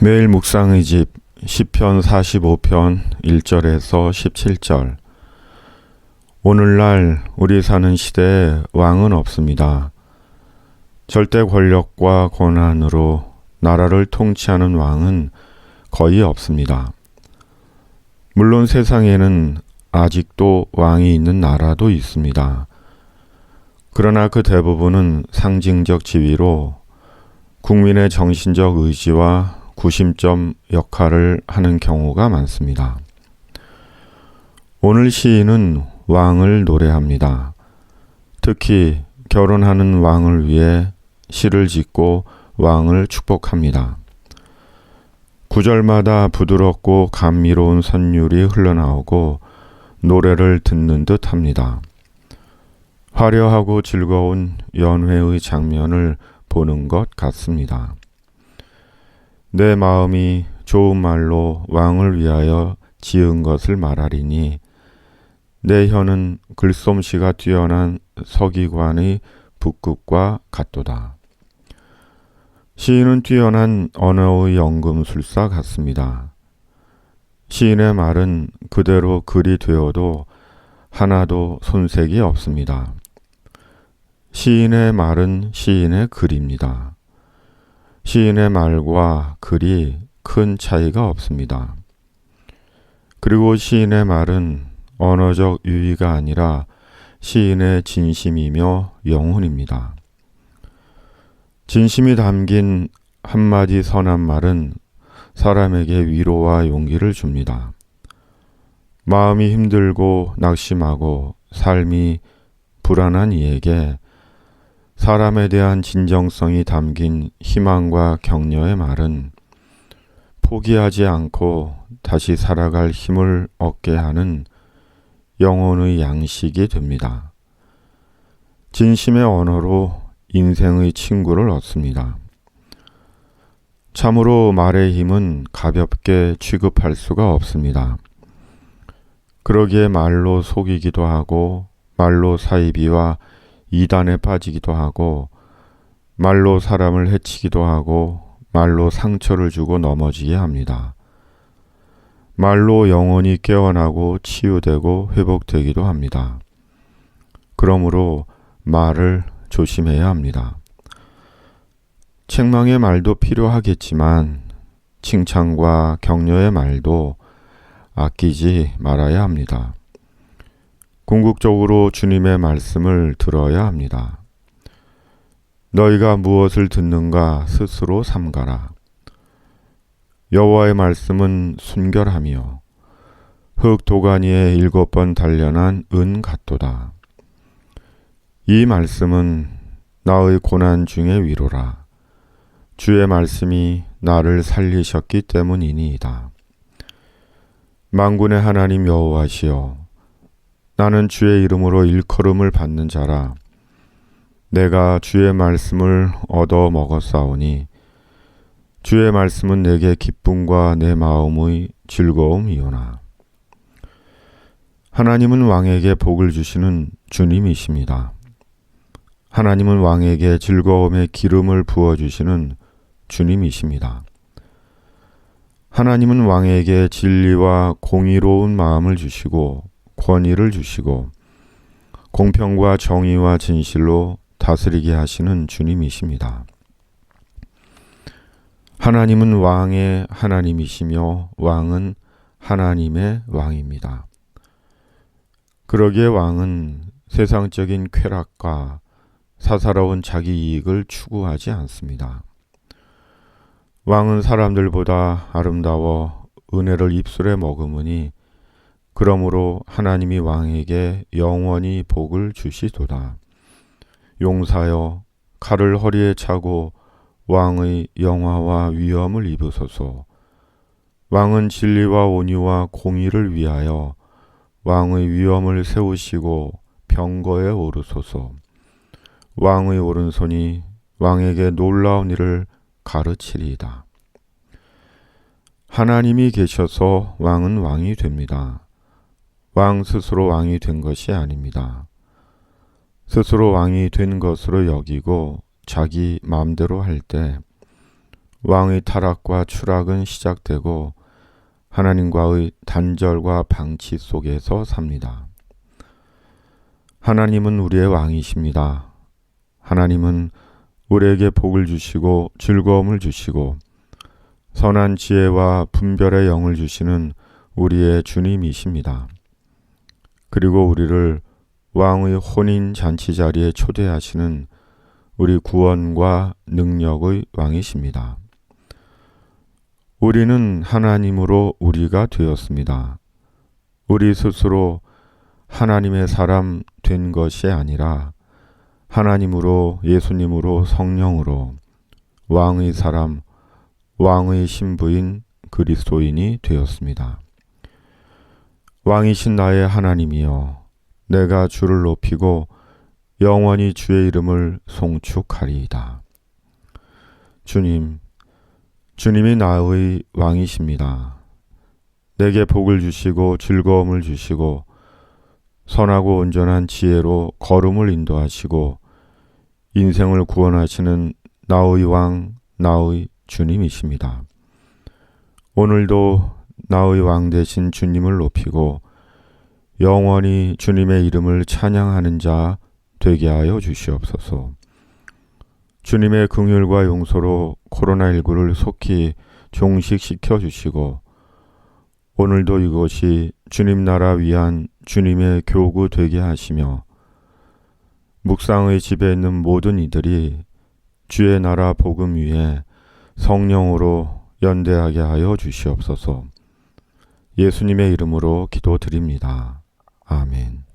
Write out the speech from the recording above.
매일 묵상의 집 시편 45편 1절에서 17절. 오늘날 우리 사는 시대에 왕은 없습니다. 절대 권력과 권한으로 나라를 통치하는 왕은 거의 없습니다. 물론 세상에는 아직도 왕이 있는 나라도 있습니다. 그러나 그 대부분은 상징적 지위로 국민의 정신적 의지와 구심점 역할을 하는 경우가 많습니다. 오늘 시인은 왕을 노래합니다. 특히 결혼하는 왕을 위해 시를 짓고 왕을 축복합니다. 구절마다 부드럽고 감미로운 선율이 흘러나오고 노래를 듣는 듯 합니다. 화려하고 즐거운 연회의 장면을 보는 것 같습니다. 내 마음이 좋은 말로 왕을 위하여 지은 것을 말하리니 내 혀는 글솜씨가 뛰어난 서기관의 붓끝과 같도다. 시인은 뛰어난 언어의 연금술사 같습니다. 시인의 말은 그대로 글이 되어도 하나도 손색이 없습니다. 시인의 말은 시인의 글입니다. 시인의 말과 글이 큰 차이가 없습니다. 그리고 시인의 말은 언어적 유의가 아니라 시인의 진심이며 영혼입니다. 진심이 담긴 한마디 선한 말은 사람에게 위로와 용기를 줍니다. 마음이 힘들고 낙심하고 삶이 불안한 이에게 사람에 대한 진정성이 담긴 희망과 격려의 말은 포기하지 않고 다시 살아갈 힘을 얻게 하는 영혼의 양식이 됩니다. 진심의 언어로 인생의 친구를 얻습니다. 참으로 말의 힘은 가볍게 취급할 수가 없습니다. 그러기에 말로 속이기도 하고 말로 사이비와 이단에 빠지기도 하고 말로 사람을 해치기도 하고 말로 상처를 주고 넘어지게 합니다. 말로 영혼이 깨어나고 치유되고 회복되기도 합니다. 그러므로 말을 조심해야 합니다. 책망의 말도 필요하겠지만 칭찬과 격려의 말도 아끼지 말아야 합니다. 궁극적으로 주님의 말씀을 들어야 합니다. 너희가 무엇을 듣는가 스스로 삼가라. 여호와의 말씀은 순결하며 흙 도가니에 7번 단련한 은 같도다. 이 말씀은 나의 고난 중의 위로라. 주의 말씀이 나를 살리셨기 때문이니이다. 만군의 하나님 여호와시여, 나는 주의 이름으로 일컬음을 받는 자라. 내가 주의 말씀을 얻어 먹었사오니 주의 말씀은 내게 기쁨과 내 마음의 즐거움이오나. 하나님은 왕에게 복을 주시는 주님이십니다. 하나님은 왕에게 즐거움의 기름을 부어주시는 주님이십니다. 하나님은 왕에게 진리와 공의로운 마음을 주시고 권위를 주시고 공평과 정의와 진실로 다스리게 하시는 주님이십니다. 하나님은 왕의 하나님이시며 왕은 하나님의 왕입니다. 그러기에 왕은 세상적인 쾌락과 사사로운 자기 이익을 추구하지 않습니다. 왕은 사람들보다 아름다워 은혜를 입술에 머금으니 그러므로 하나님이 왕에게 영원히 복을 주시도다. 용사여, 칼을 허리에 차고 왕의 영화와 위엄을 입으소서. 왕은 진리와 온유와 공의를 위하여 왕의 위엄을 세우시고 병거에 오르소서. 왕의 오른손이 왕에게 놀라운 일을 가르치리이다. 하나님이 계셔서 왕은 왕이 됩니다. 왕 스스로 왕이 된 것이 아닙니다. 스스로 왕이 된 것으로 여기고 자기 마음대로 할 때 왕의 타락과 추락은 시작되고 하나님과의 단절과 방치 속에서 삽니다. 하나님은 우리의 왕이십니다. 하나님은 우리에게 복을 주시고 즐거움을 주시고 선한 지혜와 분별의 영을 주시는 우리의 주님이십니다. 그리고 우리를 왕의 혼인 잔치 자리에 초대하시는 우리 구원과 능력의 왕이십니다. 우리는 하나님으로 우리가 되었습니다. 우리 스스로 하나님의 사람 된 것이 아니라 하나님으로 예수님으로 성령으로 왕의 사람, 왕의 신부인 그리스도인이 되었습니다. 왕이신 나의 하나님이여, 내가 주를 높이고 영원히 주의 이름을 송축하리이다. 주님이 나의 왕이십니다. 내게 복을 주시고 즐거움을 주시고 선하고 온전한 지혜로 걸음을 인도하시고 인생을 구원하시는 나의 왕, 나의 주님이십니다. 오늘도 나의 왕 되신 주님을 높이고 영원히 주님의 이름을 찬양하는 자 되게 하여 주시옵소서. 주님의 긍휼과 용서로 코로나19를 속히 종식시켜 주시고 오늘도 이것이 주님 나라 위한 주님의 교구 되게 하시며 묵상의 집에 있는 모든 이들이 주의 나라 복음 위에 성령으로 연대하게 하여 주시옵소서. 예수님의 이름으로 기도드립니다. 아멘.